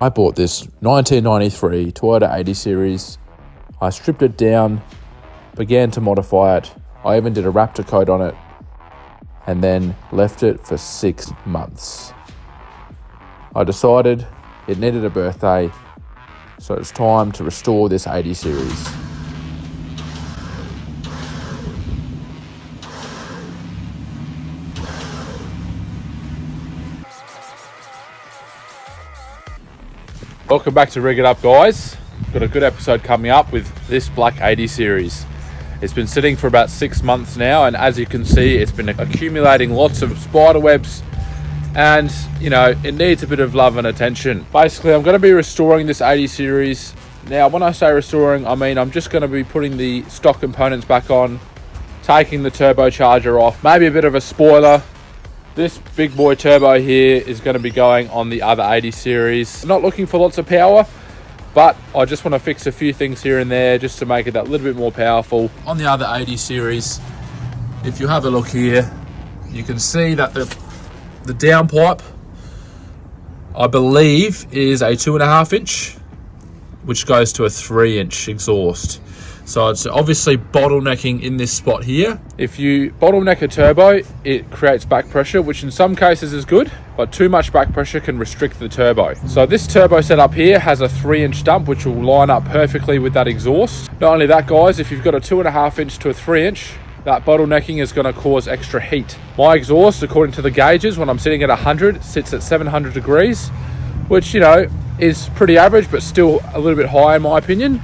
I bought this 1993 Toyota 80 Series. I stripped it down, began to modify it. I even did a Raptor coat on it, and then left it for 6 months. I decided it needed a birthday, so it's time to restore this 80 Series. Welcome back to Rig It Up, guys. Got a good episode coming up with this black 80 Series. It's been sitting for about 6 months now, and as you can see, it's been accumulating lots of spider webs, and it needs a bit of love and attention. Basically, I'm going to be restoring this 80 Series. Now, when I say restoring, I mean I'm just going to be putting the stock components back on, taking the turbocharger off, maybe a bit of a spoiler. This big boy turbo here is going to be going on the other 80 Series. I'm not looking for lots of power, but I just want to fix a few things here and there just to make it that little bit more powerful. On the other 80 Series, if you have a look here, you can see that the downpipe, I believe, is a 2.5 inch, which goes to a 3 inch exhaust. So it's obviously bottlenecking in this spot here. If you bottleneck a turbo, it creates back pressure, which in some cases is good, but too much back pressure can restrict the turbo. So this turbo setup here has a 3 inch dump, which will line up perfectly with that exhaust. Not only that, guys, if you've got a 2.5 inch to a 3 inch, that bottlenecking is going to cause extra heat. My exhaust, according to the gauges, when I'm sitting at 100, sits at 700 degrees, which, is pretty average, but still a little bit high in my opinion.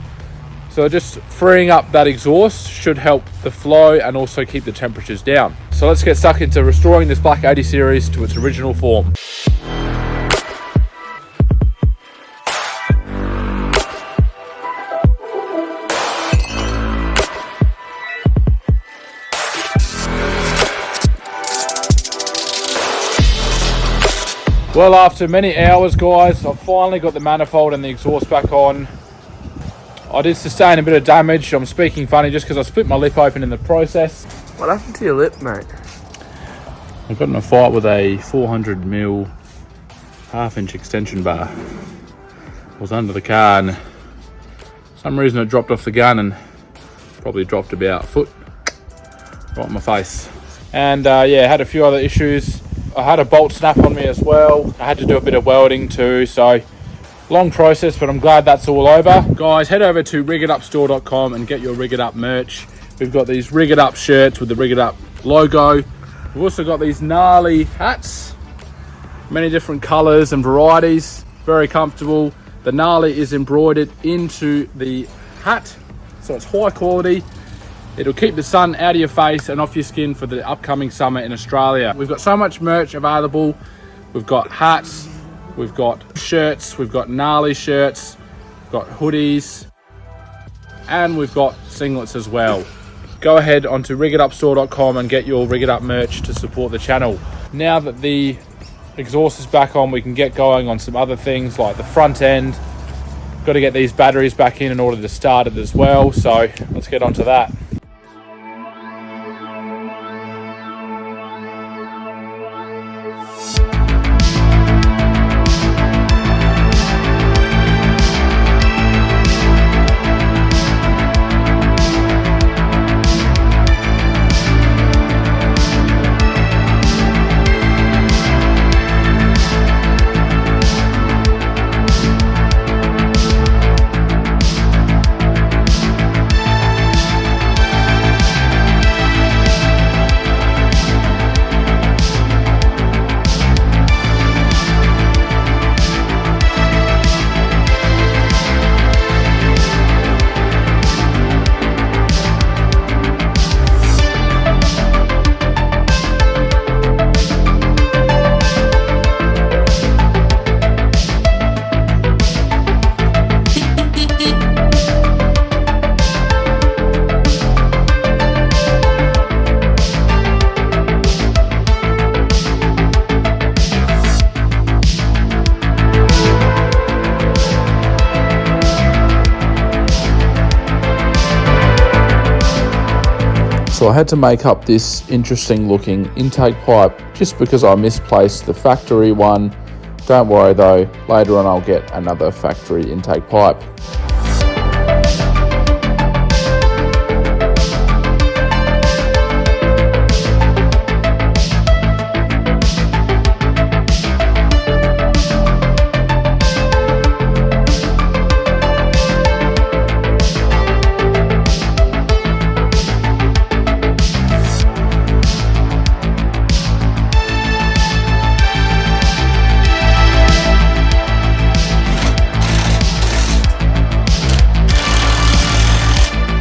So just freeing up that exhaust should help the flow and also keep the temperatures down. So let's get stuck into restoring this black 80 Series to its original form. Well, after many hours, guys, I've finally got the manifold and the exhaust back on. I did sustain a bit of damage. I'm speaking funny just because I split my lip open in the process. What happened to your lip, mate? I got in a fight with a 400mm half-inch extension bar. I was under the car and for some reason it dropped off the gun and probably dropped about a foot right in my face. And had a few other issues. I had a bolt snap on me as well. I had to do a bit of welding too, so long process, but I'm glad that's all over. Guys, head over to rigitupstore.com and get your Rig It Up merch. We've got these Rig It Up shirts with the Rig It Up logo. We've also got these gnarly hats, many different colors and varieties, very comfortable. The gnarly is embroidered into the hat, so it's high quality. It'll keep the sun out of your face and off your skin for the upcoming summer in Australia. We've got so much merch available. We've got hats, we've got shirts, we've got gnarly shirts, we've got hoodies, and we've got singlets as well. Go ahead onto rigitupstore.com and get your Rig It Up merch to support the channel. Now that the exhaust is back on, we can get going on some other things like the front end. Got to get these batteries back in order to start it as well, so let's get onto that. So I had to make up this interesting looking intake pipe just because I misplaced the factory one Don't worry though, later on I'll get another factory intake pipe.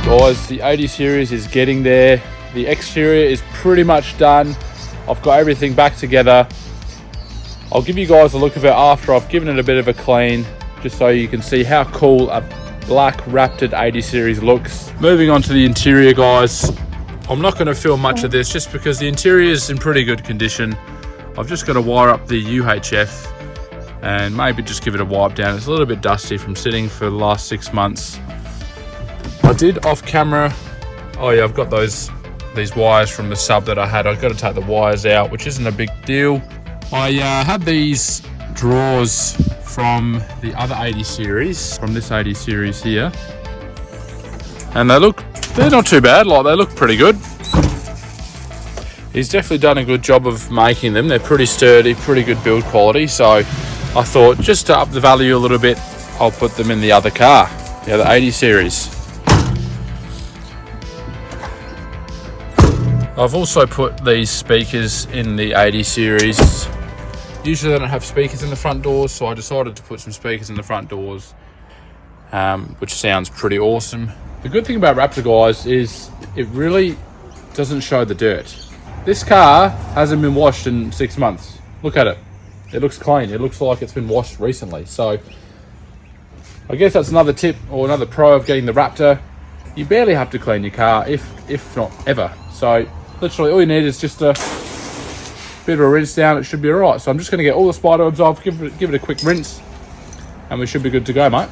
Guys, the 80 series is getting there. The exterior is pretty much done. I've got everything back together. I'll give you guys a look of it after I've given it a bit of a clean, just so you can see how cool a black Raptor 80 series looks. Moving on to the interior, guys. I'm not going to film much of this just because the interior is in pretty good condition. I've just got to wire up the UHF and maybe just give it a wipe down. It's a little bit dusty from sitting for the last 6 months. I did off camera, oh yeah, I've got these wires from the sub that I had. I've got to take the wires out, which isn't a big deal. I had these drawers from the other 80 series, from this 80 series here. And they're not too bad, like they look pretty good. He's definitely done a good job of making them. They're pretty sturdy, pretty good build quality. So I thought just to up the value a little bit, I'll put them in the other car, the other 80 series. I've also put these speakers in the 80 series. Usually they don't have speakers in the front doors, so I decided to put some speakers in the front doors, which sounds pretty awesome. The good thing about Raptor, guys, is it really doesn't show the dirt. This car hasn't been washed in 6 months. Look at it. It looks clean. It looks like it's been washed recently. So I guess that's another tip or another pro of getting the Raptor. You barely have to clean your car, if not ever. So literally all you need is just a bit of a rinse down. It should be all right. So I'm just going to get all the spider webs off, give it a quick rinse, and we should be good to go, mate.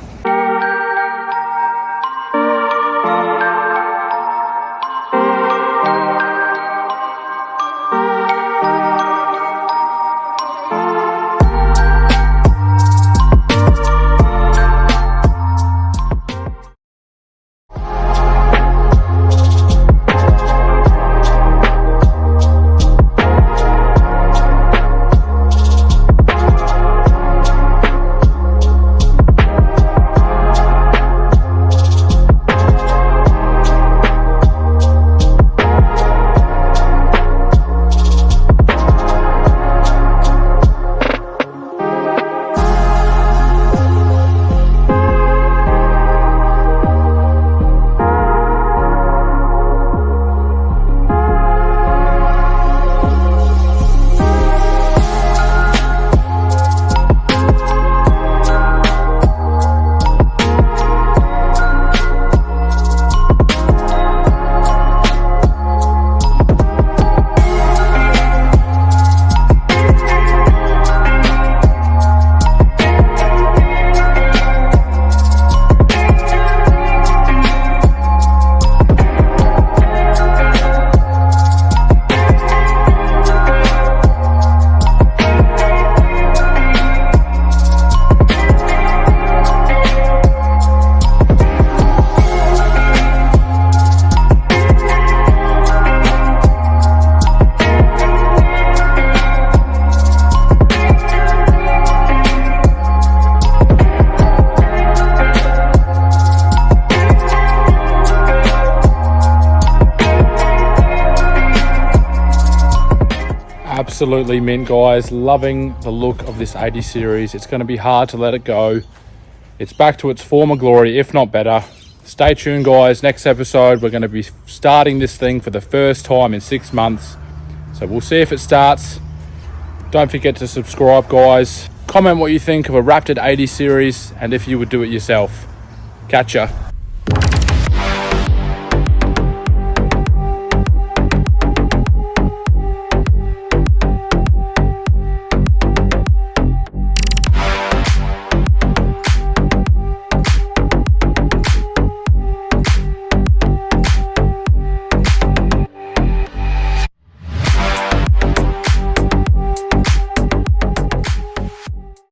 Absolutely mint, guys. Loving the look of this 80 series. It's going to be hard to let it go. It's back to its former glory, if not better. Stay tuned, guys. Next episode, we're going to be starting this thing for the first time in 6 months. So we'll see if it starts. Don't forget to subscribe, guys. Comment what you think of a Raptor 80 series and if you would do it yourself. Catch ya.